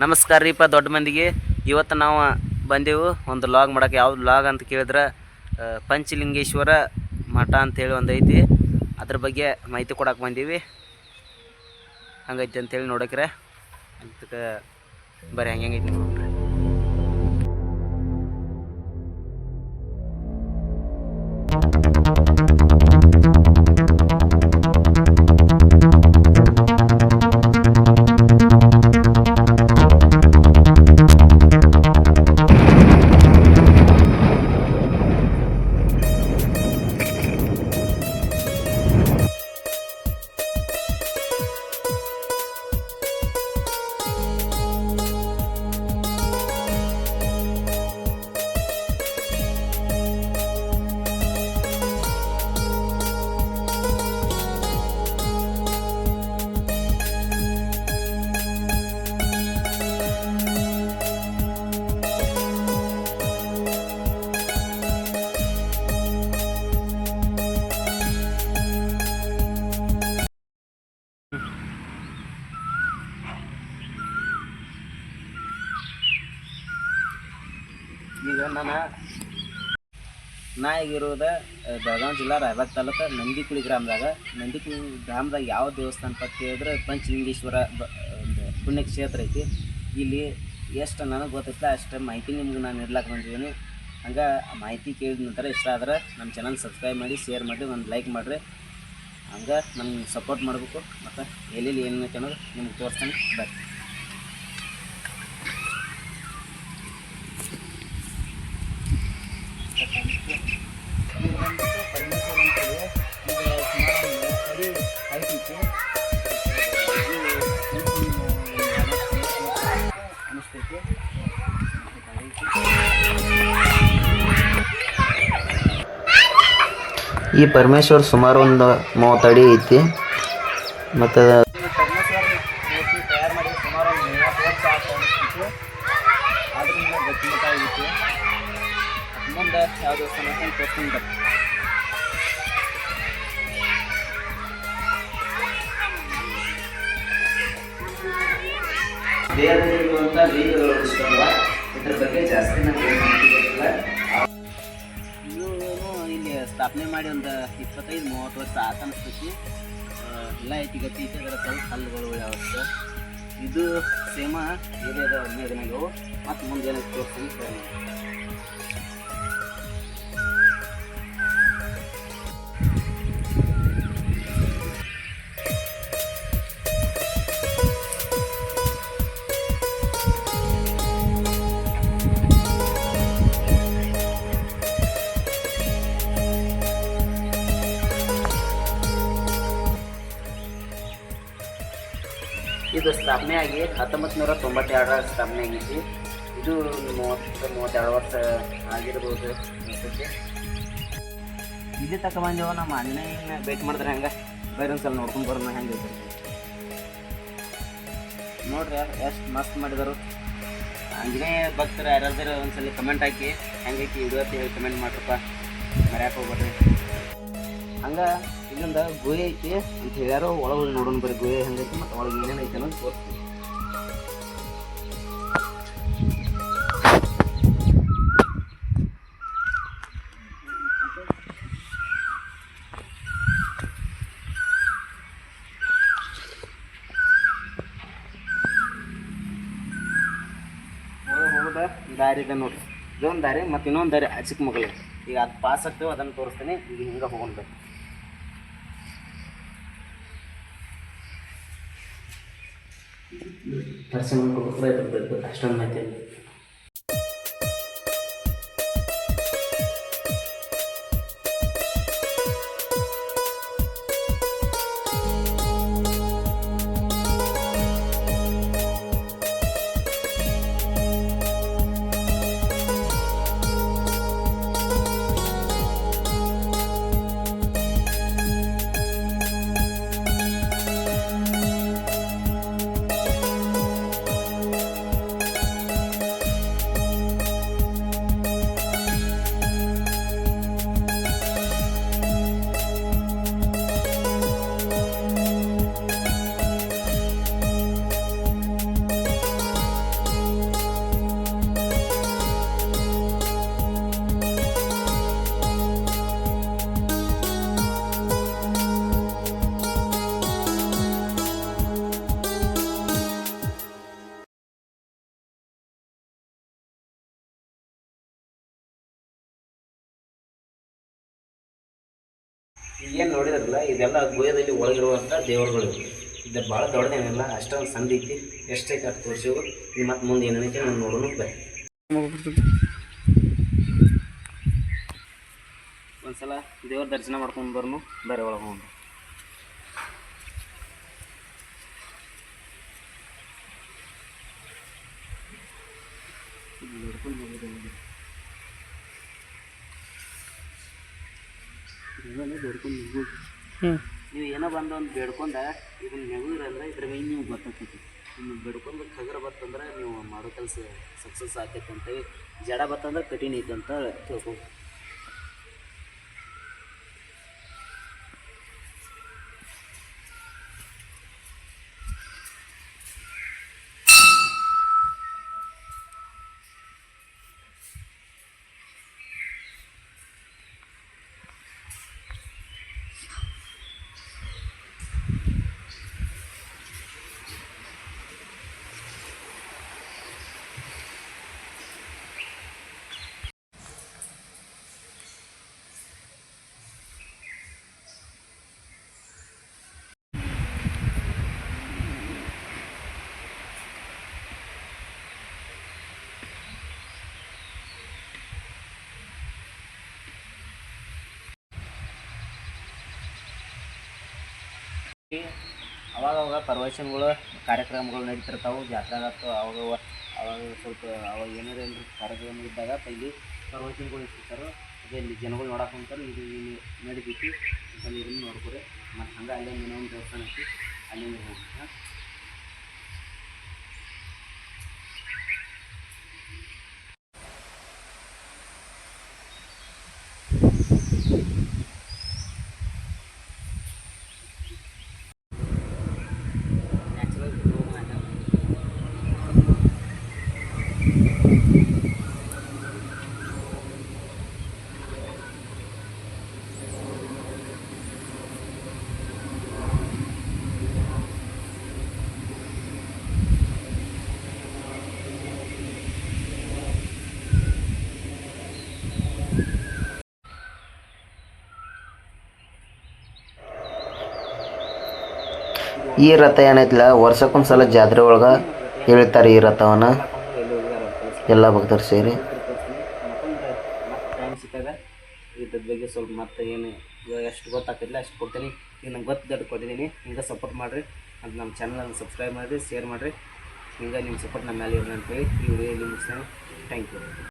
ನಮಸ್ಕಾರ ರೀಪ ದೊಡ್ಡ ಮಂದಿಗೆ. ಇವತ್ತು ನಾವು ಬಂದೆವು ಒಂದು ಲಾಗ್ ಮಾಡೋಕೆ. ಯಾವ್ದು ಲಾಗ್ ಅಂತ ಕೇಳಿದ್ರೆ ಪಂಚಲಿಂಗೇಶ್ವರ ಮಠ ಅಂತೇಳಿ ಒಂದು ಐತಿ, ಅದ್ರ ಬಗ್ಗೆ ಮಾಹಿತಿ ಕೊಡಕ್ಕೆ ಬಂದೀವಿ. ಹಂಗೈತಿ ಅಂತೇಳಿ ನೋಡಕ್ರೆ ಅದಕ್ಕೆ ಬರೀ ಹಂಗೈತಿ ನೋಡ್ರಿ. ಈಗ ನಾ ಈಗಿರೋದು ಬೆಳಗಾವಿ ಜಿಲ್ಲಾ ರಾಯಬಾಗ್ ತಾಲೂಕು ನಂದಿಕುಳಿ ಗ್ರಾಮದಾಗ ಯಾವ ದೇವಸ್ಥಾನ ಅಂತ ಕೇಳಿದ್ರೆ ಪಂಚಲಿಂಗೇಶ್ವರ ಪುಣ್ಯಕ್ಷೇತ್ರ ಐತಿ. ಇಲ್ಲಿ ಎಷ್ಟು ನನಗೆ ಗೊತ್ತೈತಿಲ್ಲ ಅಷ್ಟು ಮಾಹಿತಿ ನಿಮ್ಗೆ ನಾನು ಇರ್ಲಾಕ್ಕೆ ಬಂದಿದ್ದೀನಿ. ಹಂಗೆ ಮಾಹಿತಿ ಕೇಳಿದ ನಂತರ ಇಷ್ಟ ಆದ್ರೆ ನಮ್ಮ ಚಾನಲ್ ಸಬ್ಸ್ಕ್ರೈಬ್ ಮಾಡಿ, ಶೇರ್ ಮಾಡಿ, ಒಂದು ಲೈಕ್ ಮಾಡಿರಿ. ಹಂಗೆ ನಮ್ಗೆ ಸಪೋರ್ಟ್ ಮಾಡಬೇಕು. ಮತ್ತು ಎಲ್ಲೆಲ್ಲಿ ಏನೇನು ಅನ್ನೋದು ನಿಮ್ಗೆ ತೋರಿಸ್ತಾನೆ ಬರ್ರಿ. ಈ ಪರಮೇಶ್ವರ್ ಸುಮಾರು ಒಂದು 30 ಅಡಿ ಐತಿ. ಮತ್ತು ತಯಾರು ಮಾಡಿ ಸುಮಾರು ಒಂದು 30 ವರ್ಷ ಆಗ್ತಿತ್ತು. ಆದ್ರಿಂದ ಗಟ್ಟಿಮುಟ್ಟಾಗಿತ್ತು. ಮುಂದೆ ಯಾವ ದೇವಸ್ಥಾನ ಅಂತ ತೋರಿಸ್ಕೊಂಡು ದೇಹದಲ್ಲಿರುವಂಥ ಲೀಗಗಳು ಇಷ್ಟಲ್ಲ, ಇದ್ರ ಬಗ್ಗೆ ಜಾಸ್ತಿ ನನಗೆ ಮಾಹಿತಿ ಗೊತ್ತಿಲ್ಲ. ಇಲ್ಲಿ ಸ್ಥಾಪನೆ ಮಾಡಿ ಒಂದು 25-30 ವರ್ಷ ಆತ ಅನಿಸ್ತೈತಿ. ಎಲ್ಲ ಐತಿ ಗತಿ ಐತಿ. ಅದರ ಸ್ವಲ್ಪ ಕಲ್ಲುಗಳು ಯಾವತ್ತು ಇದು ಸೇಮ ಏರಿಯಾದ ಮೇದಿನಾಗವು. ಮತ್ತು ಮುಂದೆ ಏನಕ್ಕೆ ತೋರಿಸ್ತೀನಿ. ಇದು ಸ್ಥಾಪನೆ ಆಗಿ 1992 ಸ್ಥಾಪನೆ ಆಗೈತಿ. ಇದು 30-32 ವರ್ಷ ಆಗಿರ್ಬೋದು ಅನಿಸುತ್ತೆ. ಇಲ್ಲಿ ತಗೊಂಬಂದೇವು. ನಮ್ಮ ಅಣ್ಣನ ಭೇಟಿ ಮಾಡಿದ್ರೆ ಹಂಗೆ ಬೇರೆ ಒಂದು ಸಲ ನೋಡ್ಕೊಂಡು ಬರೋಣ ಹೆಂಗೆ ನೋಡ್ರಿ. ಎಷ್ಟು ಮಸ್ತ್ ಮಾಡಿದರು. ಆಂಜನೇಯ ಭಕ್ತರು ಯಾರಾದ್ರೂ ಒಂದ್ಸಲ ಕಮೆಂಟ್ ಹಾಕಿ ಹೆಂಗೈತಿ ವಿಡಿಯೋ ಅಂತ ಹೇಳಿ ಕಮೆಂಟ್ ಮಾಡ್ರಪ್ಪ, ಮರ್ಯಾಕೆ ಹೋಗ್ಬೇಡ್ರಿ. ಹಂಗೆ ಇಲ್ಲೊಂದು ಗುಹೆ ಐತಿ ಅಂತ ಹೇಳ್ಯಾರೋ. ಒಳಗೆ ನೋಡೋಣ ಬರೀ ಗುಹೆ ಹೆಂಗೈತಿ ಮತ್ತು ಒಳಗೆ ಏನೇನು ಐತೆ ಅನ್ನೋದು ತೋರಿಸ್ತೀನಿ. ಹೋಗೋದ ದಾರಿ ಇದೆ ನೋಡ್ರಿ. ಇದೊಂದು ದಾರಿ ಮತ್ತು ಇನ್ನೊಂದು ದಾರಿ ಚಿಕ್ಕ ಮಗಳು. ಈಗ ಅದು ಪಾಸ್ ಆಗ್ತೇವೆ, ಅದನ್ನು ತೋರಿಸ್ತೀನಿ. ಈಗ ಹಿಂಗೆ ಹೋಗೋಣ. ದರ್ಶನ ಮಾಡ್ಕೊಬೇಕು ಅಷ್ಟೊಂದು ಮಾಹಿತಿ. ಏನು ನೋಡಿದ್ರಲ್ಲ ಇದೆಲ್ಲ ಗುಹೆದಲ್ಲಿ ಒಳಗಿರುವಂಥ ದೇವರುಗಳು. ಇದು ಭಾಳ ದೊಡ್ಡದೇನಿಲ್ಲ, ಅಷ್ಟೊಂದು ಸಣ್ಣ ಐತಿ. ಎಷ್ಟೈತೆ ಅಷ್ಟು ತೋರಿಸಿವು. ಇದು ಮತ್ತು ಮುಂದೆ ಏನೈತೆ ನಾನು ನೋಡೋಣ ಬರ್ರಿ. ಒಂದ್ಸಲ ದೇವ್ರ ದರ್ಶನ ಮಾಡ್ಕೊಂಡು ಬರ್ನು ಬೇರೆ ಒಳಗೆ ಹೋಗೋಣ. ನೀವು ಏನೋ ಬಂದು ಒಂದು ಬೇಡ್ಕೊಂಡ ಇದನ್ನ ನೆಗೂರಂದ್ರೆ ಇದ್ರ ಮೇಲೆ ನೀವು ಗೊತ್ತಾಗ್ತೈತಿ. ನಿಮ್ಗೆ ಬೇಡ್ಕೊಂಡು ಖಗರ ಬತ್ತಂದ್ರೆ ನೀವು ಮಾಡೋ ಕೆಲಸ ಸಕ್ಸಸ್ ಆಗ್ತೈತೆ ಅಂತೇಳಿ, ಜಡ ಬತ್ತಂದ್ರೆ ಕಠಿಣ ಐತೆ ಅಂತ ತಿಳ್ಕೊ. ಅವಾಗವಾಗ ಪ್ರವಚನಗಳು ಕಾರ್ಯಕ್ರಮಗಳು ನಡೀತಿರ್ತಾವೆ, ಜಾತ್ರೆ ಆಗತ್ತು. ಅವಾಗ ಸ್ವಲ್ಪ ಅವಾಗ ಏನಾರು ಕಾರ್ಯಕ್ರಮ ಇದ್ದಾಗ ಇಲ್ಲಿ ಪ್ರವಚನಗಳು ಇರ್ತಿರ್ತಾರೆ. ಅದೇ ಇಲ್ಲಿ ಜನಗಳು ನೋಡಕ್ಕೆ ಹೊಂತಾರೆ. ಇದು ಇಲ್ಲಿ ನಡಿತೈತಿ. ಅಲ್ಲಿ ಇದನ್ನು ನೋಡ್ಕೊರಿ. ಮತ್ತು ಹಂಗೆ ಅಲ್ಲೇ ಇನ್ನೊಂದು ದೇವಸ್ಥಾನ ಐತಿ, ಅಲ್ಲಿಂದ ಹೋಗಿ. ಈ ರಥ ಏನೈತಿಲ್ಲ, ವರ್ಷಕ್ಕೊಂದ್ಸಲ ಜಾತ್ರೆ ಒಳಗೆ ಹೇಳ್ತಾರೆ. ಈ ರಥವನ್ನು ಎಲ್ಲ ಭಕ್ತರು ಸೇರಿ ಟೈಮ್ ಸಿಕ್ಕಾಗ ಇದ್ರ ಬಗ್ಗೆ ಸ್ವಲ್ಪ ಮತ್ತೆ ಏನು ಎಷ್ಟು ಗೊತ್ತಾಗ್ತಿಲ್ಲ ಅಷ್ಟು ಕೊಡ್ತೀನಿ. ಈಗ ನಂಗೆ ಗೊತ್ತಿದ್ದು ಕೊಟ್ಟಿದ್ದೀನಿ. ಹಿಂಗೆ ಸಪೋರ್ಟ್ ಮಾಡಿರಿ ಅಂತ ನಮ್ಮ ಚಾನಲನ್ನು ಸಬ್ಸ್ಕ್ರೈಬ್ ಮಾಡಿರಿ, ಶೇರ್ ಮಾಡಿರಿ. ಹಿಂಗೆ ನಿಮ್ಮ ಸಪೋರ್ಟ್ ನಮ್ಮ ಮೇಲೆ ಇರಲಿ ಅಂತೇಳಿ ಈ ವಿಡಿಯೋಲಿ ಮುಗಿಸ್ತೇನೆ. Thank you.